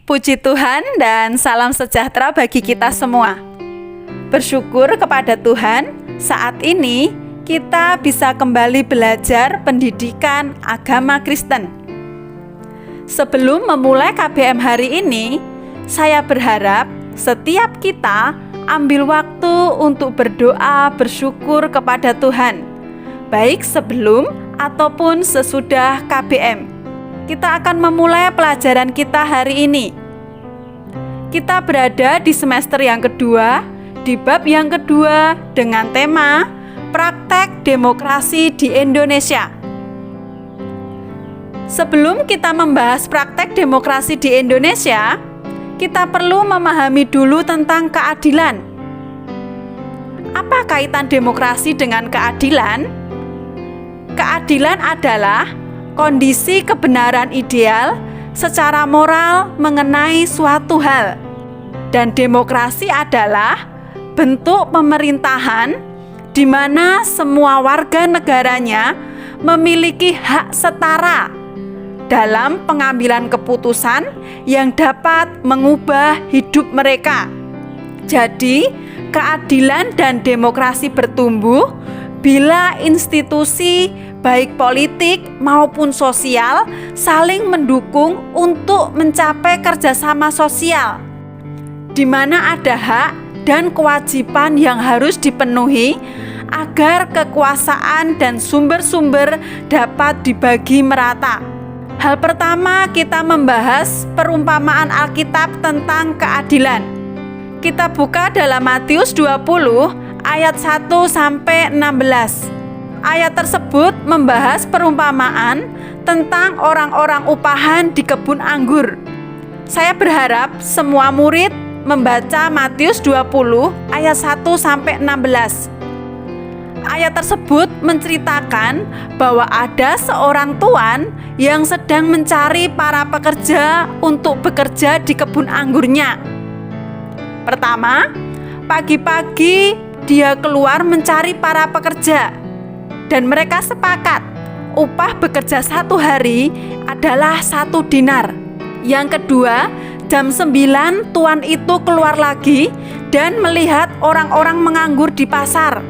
Puji Tuhan dan salam sejahtera bagi kita semua. Bersyukur kepada Tuhan, saat ini kita bisa kembali belajar pendidikan agama Kristen. Sebelum memulai KBM hari ini, saya berharap setiap kita ambil waktu untuk berdoa bersyukur kepada Tuhan, baik sebelum ataupun sesudah KBM. Kita akan memulai pelajaran kita hari ini. Kita berada di semester yang kedua, di bab yang kedua dengan tema Praktek Demokrasi di Indonesia. Sebelum kita membahas praktek demokrasi di Indonesia, kita perlu memahami dulu tentang keadilan. Apa kaitan demokrasi dengan keadilan? Keadilan adalah kondisi kebenaran ideal secara moral mengenai suatu hal, dan demokrasi adalah bentuk pemerintahan di mana semua warga negaranya memiliki hak setara dalam pengambilan keputusan yang dapat mengubah hidup mereka. Jadi, keadilan dan demokrasi bertumbuh bila institusi baik politik maupun sosial saling mendukung untuk mencapai kerjasama sosial, di mana ada hak dan kewajiban yang harus dipenuhi agar kekuasaan dan sumber-sumber dapat dibagi merata. Hal pertama, kita membahas perumpamaan Alkitab tentang keadilan. Kita buka dalam Matius 20 ayat 1-16. Ayat tersebut membahas perumpamaan tentang orang-orang upahan di kebun anggur. Saya berharap semua murid membaca Matius 20 ayat 1-16. Ayat tersebut menceritakan bahwa ada seorang tuan yang sedang mencari para pekerja untuk bekerja di kebun anggurnya. Pertama, pagi-pagi dia keluar mencari para pekerja, dan mereka sepakat upah bekerja 1 hari adalah 1 dinar. Yang kedua, jam 9 tuan itu keluar lagi dan melihat orang-orang menganggur di pasar.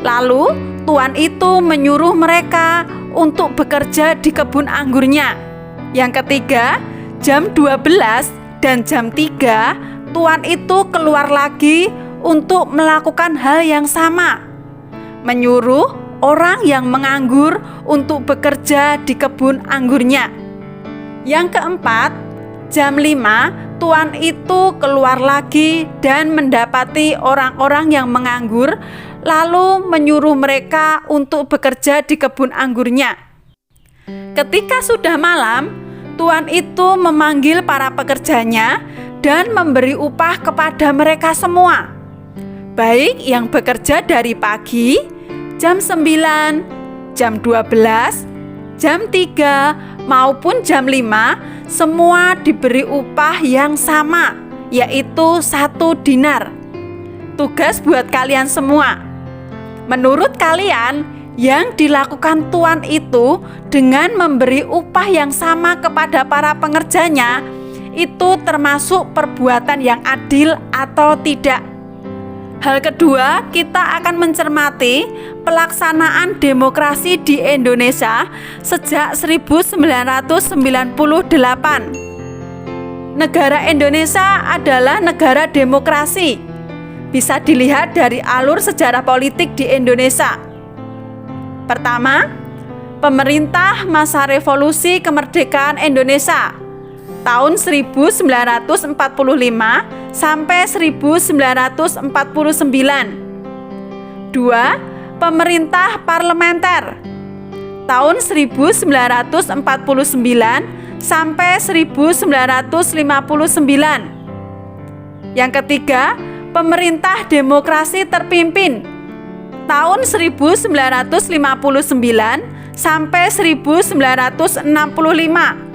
Lalu tuan itu menyuruh mereka untuk bekerja di kebun anggurnya. Yang ketiga, jam 12 dan jam 3 tuan itu keluar lagi untuk melakukan hal yang sama, menyuruh orang yang menganggur untuk bekerja di kebun anggurnya. Yang keempat, jam 5 tuan itu keluar lagi dan mendapati orang-orang yang menganggur, lalu menyuruh mereka untuk bekerja di kebun anggurnya. Ketika sudah malam, tuan itu memanggil para pekerjanya dan memberi upah kepada mereka semua, baik yang bekerja dari pagi, jam 9, jam 12, jam 3, maupun jam 5, semua diberi upah yang sama, yaitu 1 dinar. Tugas buat kalian semua. Menurut kalian, yang dilakukan tuan itu dengan memberi upah yang sama kepada para pengerjanya, itu termasuk perbuatan yang adil atau tidak? Hal kedua, kita akan mencermati pelaksanaan demokrasi di Indonesia sejak 1998. Negara Indonesia adalah negara demokrasi. Bisa dilihat dari alur sejarah politik di Indonesia. Pertama, pemerintah masa revolusi kemerdekaan Indonesia tahun 1945 sampai 1949. 2. Pemerintah parlementer tahun 1949 sampai 1959. Yang ketiga, pemerintah demokrasi terpimpin tahun 1959 sampai 1965.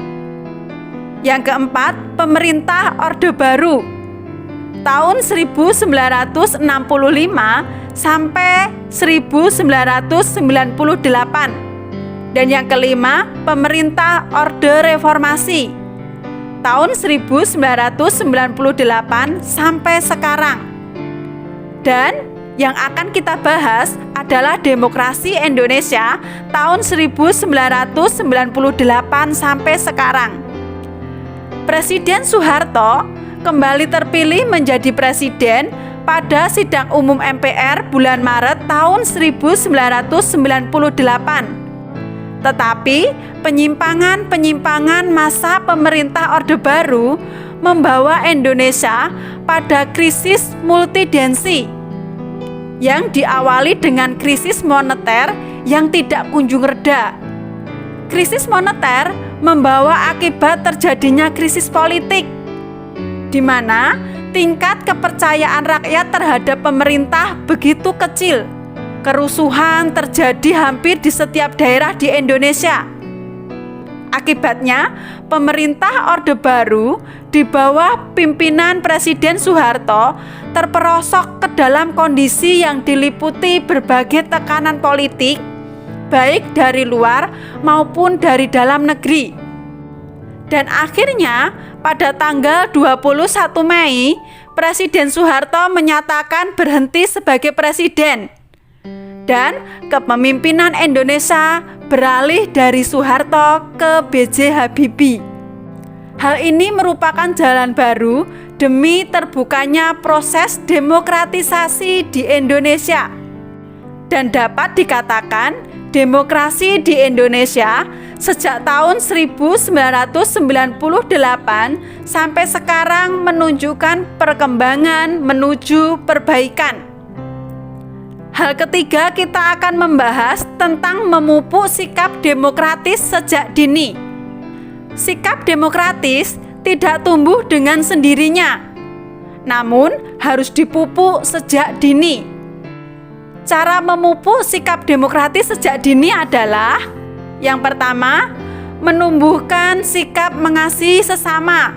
Yang keempat, pemerintah Orde Baru tahun 1965 sampai 1998. Dan yang kelima, pemerintah Orde Reformasi tahun 1998 sampai sekarang. Dan yang akan kita bahas adalah demokrasi Indonesia tahun 1998 sampai sekarang. Presiden Soeharto kembali terpilih menjadi presiden pada sidang umum MPR bulan Maret tahun 1998. Tetapi penyimpangan masa pemerintah Orde Baru membawa Indonesia pada krisis multidimensi yang diawali dengan krisis moneter yang tidak kunjung reda. Krisis moneter membawa akibat terjadinya krisis politik, di mana tingkat kepercayaan rakyat terhadap pemerintah begitu kecil. Kerusuhan terjadi hampir di setiap daerah di Indonesia. Akibatnya, pemerintah Orde Baru di bawah pimpinan Presiden Soeharto terperosok ke dalam kondisi yang diliputi berbagai tekanan politik, baik dari luar maupun dari dalam negeri. Dan akhirnya, pada tanggal 21 Mei, Presiden Soeharto menyatakan berhenti sebagai presiden. Dan kepemimpinan Indonesia beralih dari Soeharto ke B.J. Habibie. Hal ini merupakan jalan baru demi terbukanya proses demokratisasi di Indonesia. Dan dapat dikatakan demokrasi di Indonesia sejak tahun 1998 sampai sekarang menunjukkan perkembangan menuju perbaikan. Hal ketiga, kita akan membahas tentang memupuk sikap demokratis sejak dini. Sikap demokratis tidak tumbuh dengan sendirinya, namun harus dipupuk sejak dini. Cara memupuk sikap demokratis sejak dini adalah: yang pertama, menumbuhkan sikap mengasihi sesama.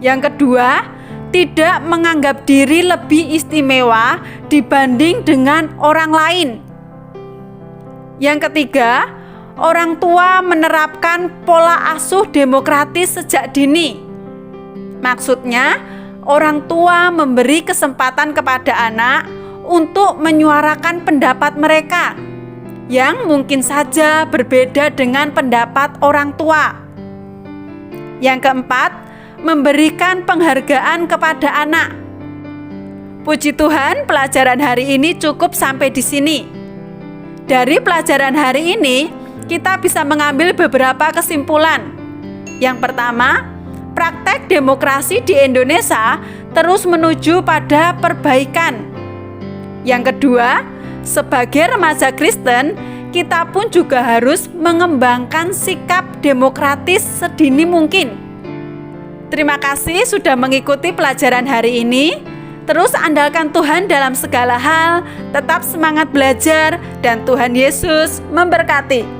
Yang kedua, tidak menganggap diri lebih istimewa dibanding dengan orang lain. Yang ketiga, orang tua menerapkan pola asuh demokratis sejak dini. Maksudnya, orang tua memberi kesempatan kepada anak untuk menyuarakan pendapat mereka yang mungkin saja berbeda dengan pendapat orang tua. Yang keempat, memberikan penghargaan kepada anak. Puji Tuhan, pelajaran hari ini cukup sampai di sini. Dari pelajaran hari ini, kita bisa mengambil beberapa kesimpulan. Yang pertama, praktek demokrasi di Indonesia terus menuju pada perbaikan. Yang kedua, sebagai remaja Kristen, kita pun juga harus mengembangkan sikap demokratis sedini mungkin. Terima kasih sudah mengikuti pelajaran hari ini. Terus andalkan Tuhan dalam segala hal, tetap semangat belajar, dan Tuhan Yesus memberkati.